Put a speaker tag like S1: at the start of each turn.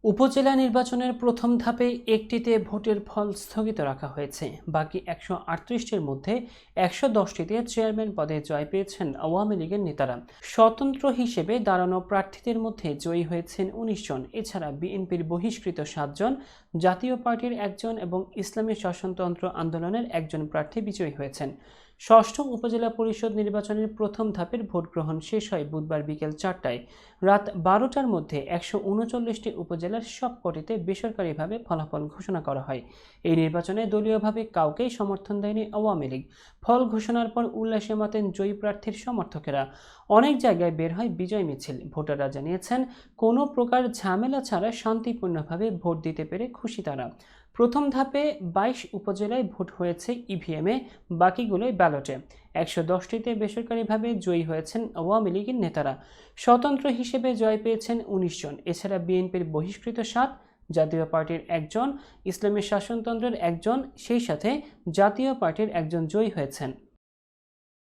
S1: উপজেলা নির্বাচনের প্রথম ধাপে একটিতে ভোটের ফল স্থগিত রাখা হয়েছে। বাকি ১৩৮টির মধ্যে ১১০টিতে চেয়ারম্যান পদে জয় পেয়েছেন আওয়ামী লীগের নেতারা। স্বতন্ত্র হিসেবে দাঁড়ানো প্রার্থীদের মধ্যে জয়ী হয়েছেন ১৯ জন। এছাড়া বিএনপির বহিষ্কৃত ৭ জন, জাতীয় পার্টির ১ জন এবং ইসলামী শাসনতন্ত্র আন্দোলনের ১ জন প্রার্থী বিজয়ী হয়েছেন। ষষ্ঠ উপজেলা পরিষদ নির্বাচনের প্রথম ধাপের ভোট গ্রহণ শেষ হয় বুধবার বিকেল ৪টায়। রাত ১২টার মধ্যে ১৩৯টি উপজেলার সবকটিতে বেসরকারিভাবে ফলাফল ঘোষণা করা হয়। এই নির্বাচনে দলীয়ভাবে কাউকেই সমর্থন দেয়নি আওয়ামী লীগ। ফল ঘোষণার পর উল্লাসে মাতেন জয়ী প্রার্থীর সমর্থকেরা। অনেক জায়গায় বের হয় বিজয় মিছিল। ভোটাররা জানিয়েছেন, কোনো প্রকার ঝামেলা ছাড়া শান্তিপূর্ণভাবে ভোট দিতে পেরে খুশি তারা। প্রথম ধাপে ২২ উপজেলায় ভোট হয়েছে ইভিএমে, বাকিগুলোই ব্যালটে। ১১০টিতে বেসরকারিভাবে জয়ী হয়েছেন আওয়ামী লীগের নেতারা। স্বতন্ত্র হিসেবে জয় পেয়েছেন ১৯ জন। এছাড়া বিএনপির বহিষ্কৃত ৭, জাতীয় পার্টির ১ জন, ইসলামী শাসনতন্ত্রের ১ জন, সেই সাথে জাতীয় পার্টির ১ জন জয়ী হয়েছেন।